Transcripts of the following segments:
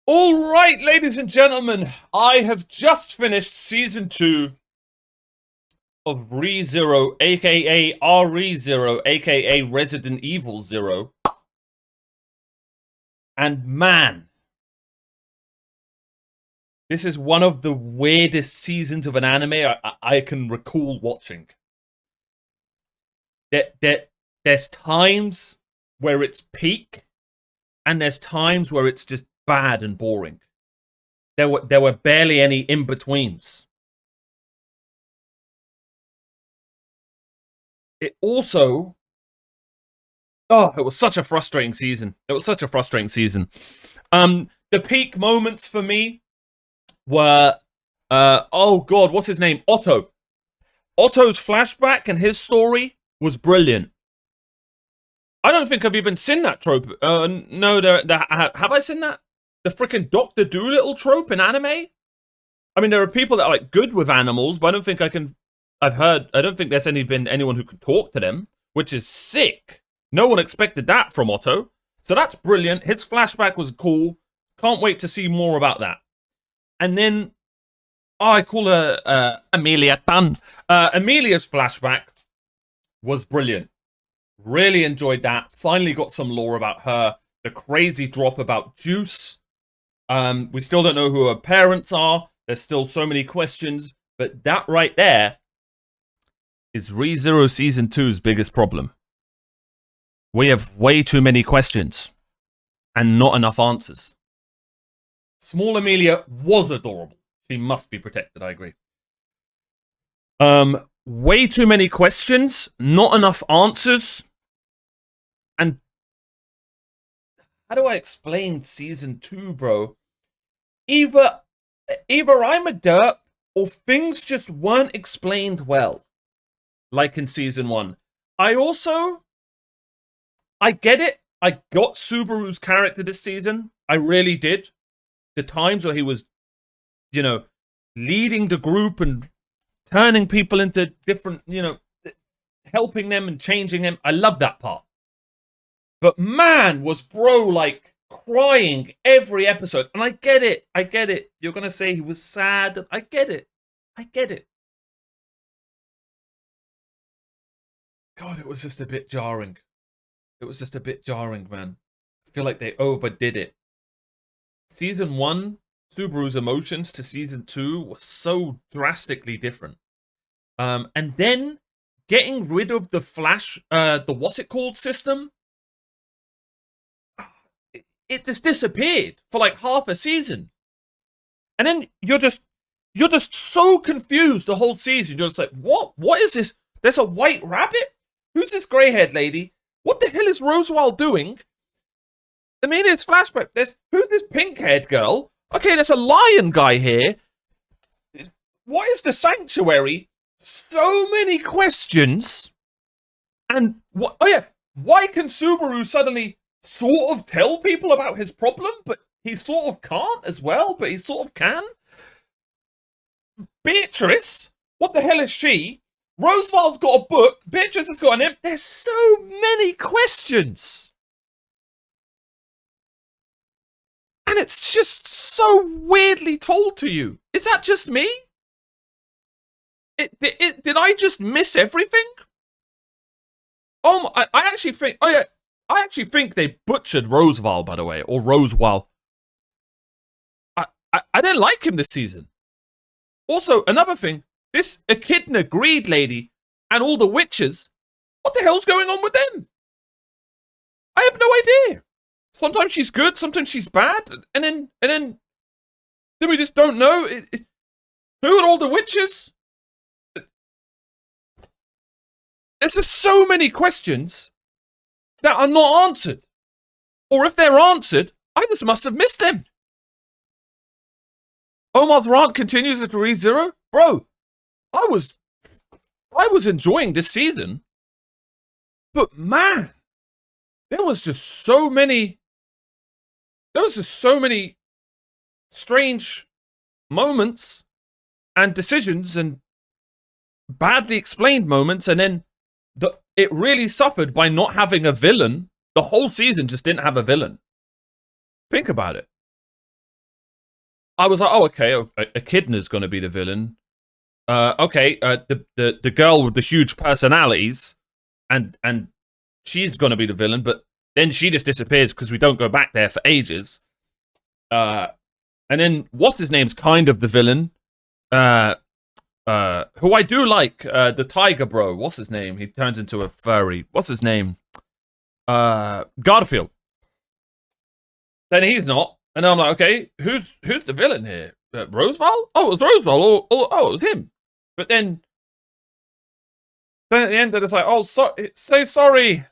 All right, ladies and gentlemen, I have just finished season 2 of ReZero, aka REZero, aka Resident Evil Zero. And man, this is one of the weirdest seasons of an anime I can recall watching. There's times where it's peak, and there's times where it's just bad and boring. There were barely any in-betweens. It also... Oh, it was such a frustrating season. The peak moments for me were... oh god, what's his name? Otto. Otto's flashback and his story was brilliant. I don't think I've even seen that trope. No, have I seen that? The freaking Dr. Dolittle trope in anime? I mean, there are people that are like good with animals, but I don't think I don't think there's been anyone who can talk to them, which is sick. No one expected that from Otto. So that's brilliant. His flashback was cool. Can't wait to see more about that. And then, I call her Amelia Tan. Amelia's flashback was brilliant. Really enjoyed that. Finally got some lore about her. The crazy drop about Juice. We still don't know who her parents are. There's still so many questions. But that right there is ReZero Season 2's biggest problem. We have way too many questions and not enough answers. Small Amelia was adorable. She must be protected, I agree. Way too many questions, not enough answers. And how do I explain season 2, bro? Either I'm a derp or things just weren't explained well, like in season 1. I get it. I got Subaru's character this season. I really did. The times where he was, leading the group and turning people into different, helping them and changing them. I love that part. But man, was bro like crying every episode. And I get it. You're going to say he was sad. I get it. God, it was just a bit jarring. Man. I feel like they overdid it. Season 1, Subaru's emotions to season 2 was so drastically different. And then getting rid of the the what's it called system, it just disappeared for like half a season. And then you're just so confused the whole season. You're just like, what is this? There's a white rabbit? Who's this grey-haired lady? What the hell is Roswell doing? I mean, it's flashback. Who's this pink-haired girl? Okay, there's a lion guy here. What is the sanctuary? So many questions. And what? Oh yeah, why can Subaru suddenly sort of tell people about his problem, but he sort of can't as well, but he sort of can? Beatrice? What the hell is she? Roosevelt's got a book. Beatrice has got an imp. There's so many questions. And it's just so weirdly told to you. Is that just me? Did I just miss everything? Oh, I actually think... Oh, yeah. I actually think they butchered Rosewell, by the way. Or Rosewell. I didn't like him this season. Also, another thing. This Echidna Greed lady and all the witches, what the hell's going on with them? I have no idea. Sometimes she's good, sometimes she's bad, and then we just don't know. Who are all the witches? There's just so many questions that are not answered. Or if they're answered, I just must have missed them. Omar's rant continues at ReZero? Bro, I was enjoying this season. But man, there was just so many strange moments and decisions and badly explained moments, and then it really suffered by not having a villain. The whole season just didn't have a villain. Think about it. I was like, oh, okay, Echidna's going to be the villain. Okay, the girl with the huge personalities, and she's going to be the villain, but then she just disappears because we don't go back there for ages. And then what's his name's kind of the villain. Who I do like, the tiger bro. What's his name? He turns into a furry. What's his name? Garfield. Then he's not. And I'm like, okay, who's the villain here? Roosevelt? Oh, it was Roosevelt. Oh, it was him. But then at the end, it's like, oh, say sorry.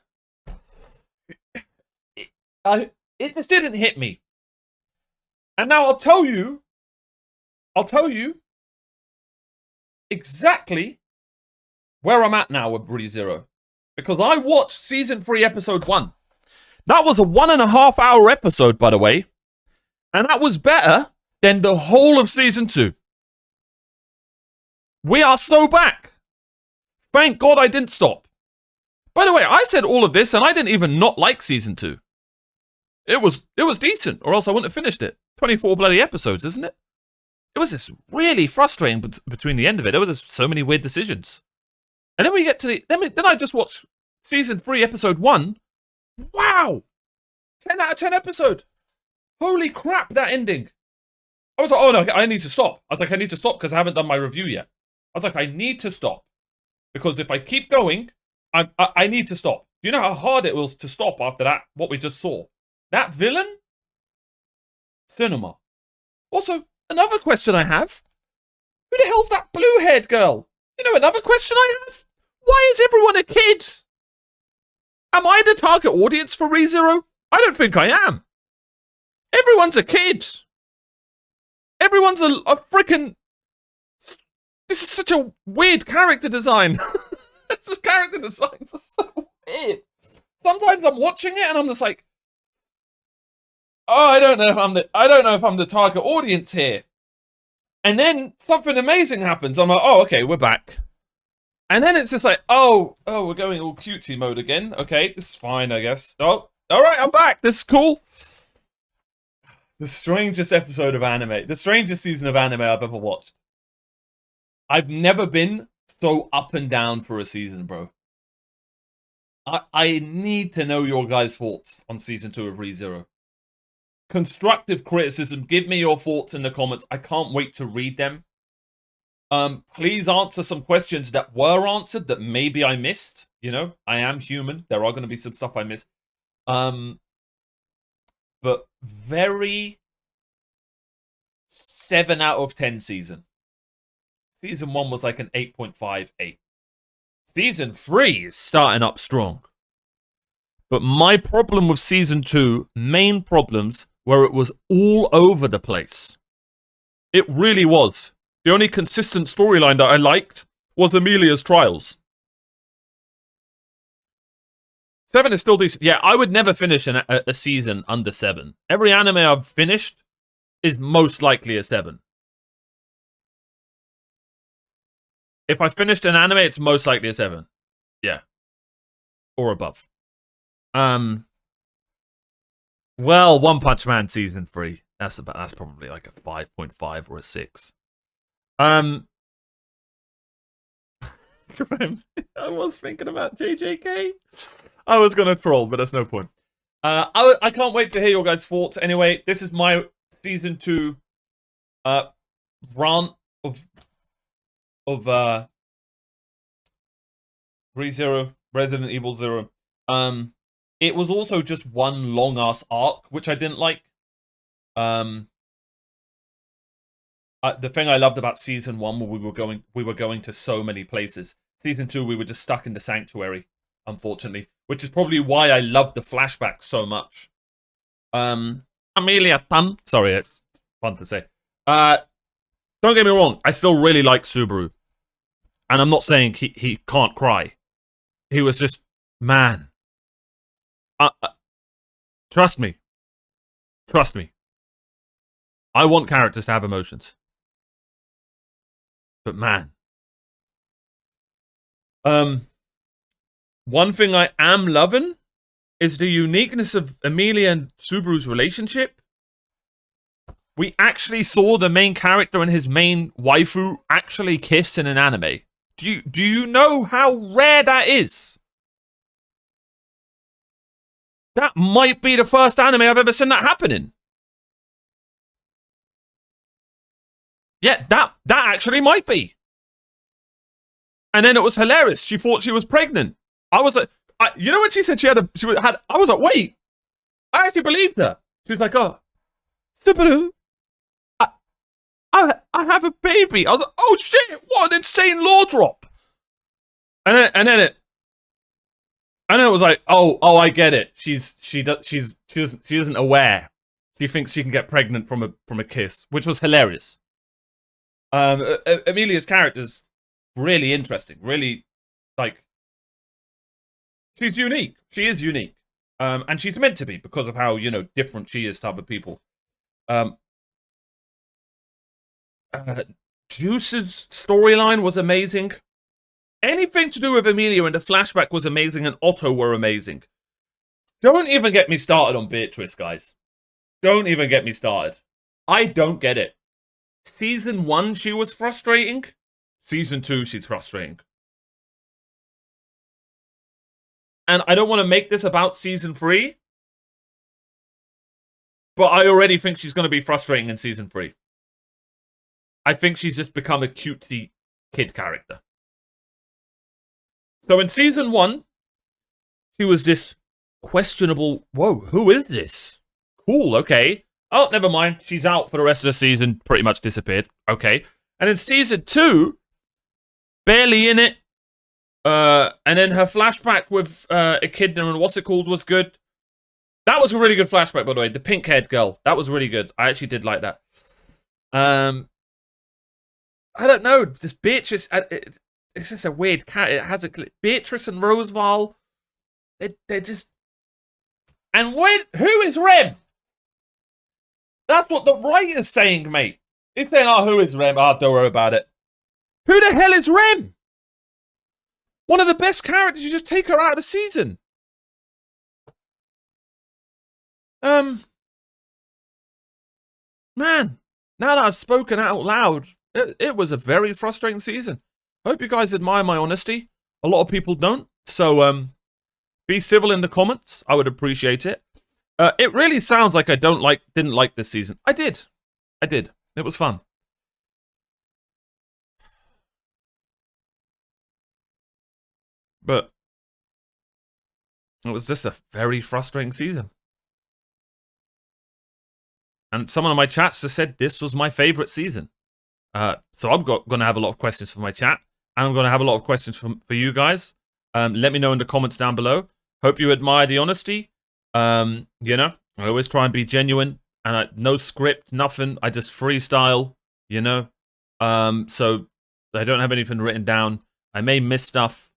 It just didn't hit me. And now I'll tell you exactly where I'm at now with ReZero. Because I watched season 3, episode 1. That was a 1.5 hour episode, by the way. And that was better than the whole of season 2. We are so back. Thank God I didn't stop. By the way, I said all of this and I didn't even not like season 2. It was decent, or else I wouldn't have finished it. 24 bloody episodes, isn't it? It was just really frustrating between the end of it. There were just so many weird decisions. And then we get to the... Then I just watched season 3, episode 1. Wow! 10 out of 10 episode. Holy crap, that ending. I was like, oh no, I need to stop. I was like, I need to stop because I haven't done my review yet. I was like, I need to stop. Because if I keep going, I need to stop. Do you know how hard it was to stop after that, what we just saw? That villain? Cinema. Also, another question I have. Who the hell's that blue-haired girl? You know, another question I have? Why is everyone a kid? Am I the target audience for ReZero? I don't think I am. Everyone's a kid. Everyone's a freaking... This is such a weird character design. This character designs are so weird. Sometimes I'm watching it and I'm just like, oh, I don't know if I'm the target audience here. And then something amazing happens. I'm like, oh, okay, we're back. And then it's just like, oh, we're going all cutesy mode again. Okay, this is fine, I guess. Oh, all right, I'm back. This is cool. The strangest episode of anime. The strangest season of anime I've ever watched. I've never been so up and down for a season, bro. I need to know your guys' thoughts on season 2 of ReZero. Constructive criticism. Give me your thoughts in the comments. I can't wait to read them. Please answer some questions that were answered that maybe I missed. You know, I am human. There are going to be some stuff I missed. But very 7 out of 10 season. Season 1 was like an 8.58. Season 3 is starting up strong. But my problem with season 2, main problems, where it was all over the place. It really was. The only consistent storyline that I liked was Amelia's trials. 7 is still decent. Yeah, I would never finish a season under 7. Every anime I've finished is most likely a 7. If I finished an anime, it's most likely a 7. Yeah. Or above. Well, One Punch Man season 3. That's probably like a 5.5 or a 6. I was thinking about JJK. I was gonna troll, but there's no point. I can't wait to hear your guys' thoughts. Anyway, this is my season 2 rant of ReZero, Resident Evil 0. It was also just one long ass arc, which I didn't like. The thing I loved about season 1 was we were going to so many places. Season 2 we were just stuck in the sanctuary, unfortunately, which is probably why I loved the flashbacks so much. Amelia Tan. Sorry, it's fun to say. Don't get me wrong, I still really like Subaru. And I'm not saying he can't cry. He was just, man. Trust me. Trust me. I want characters to have emotions. But man. One thing I am loving is the uniqueness of Amelia and Subaru's relationship. we actually saw the main character and his main waifu actually kiss in an anime. Do you know how rare that is? That might be the first anime I've ever seen that happening. Yeah, that actually might be. And then it was hilarious. She thought she was pregnant. I was like, you know when she said I was like, wait, I actually believed her. She was like, oh, Subaru, I have a baby. I was like, oh shit, what an insane lore drop. And then it was like, oh, I get it. She isn't aware. She thinks she can get pregnant from a kiss, which was hilarious. Amelia's character's really interesting. Really, like, she's unique. She is unique. And she's meant to be because of how, different she is to other people. Juice's storyline was amazing. Anything to do with Amelia and the flashback was amazing, and Otto were amazing. Don't even get me started on Beatrice, guys. Don't even get me started. I don't get it. Season 1, she was frustrating. Season 2, she's frustrating. And I don't want to make this about Season 3. But I already think she's going to be frustrating in Season 3. I think she's just become a cutesy kid character. So in Season 1, she was this questionable, whoa, who is this? Cool, okay. Oh, never mind. She's out for the rest of the season. Pretty much disappeared. Okay. And in Season 2, barely in it. And then her flashback with Echidna and what's it called was good. That was a really good flashback, by the way. The pink-haired girl. That was really good. I actually did like that. I don't know. This Beatrice... It's just a weird character. It has a... Beatrice and Roseval. They're just... And who is Rem? That's what the writer's saying, mate. He's saying, oh, who is Rem? Oh, don't worry about it. Who the hell is Rem? One of the best characters. You just take her out of the season. Man, now that I've spoken out loud, it was a very frustrating season. I hope you guys admire my honesty. A lot of people don't. So, be civil in the comments. I would appreciate it. It really sounds like I didn't like this season. I did. It was fun. But it was just a very frustrating season. And someone in my chats just said this was my favorite season. So I'm going to have a lot of questions for my chat. And I'm going to have a lot of questions for you guys. Let me know in the comments down below. Hope you admire the honesty. I always try and be genuine. And no script, nothing. I just freestyle, So I don't have anything written down. I may miss stuff.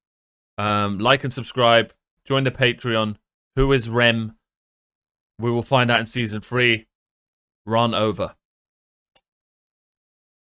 Like and subscribe. Join the Patreon. Who is Rem? We will find out in Season 3. Run over.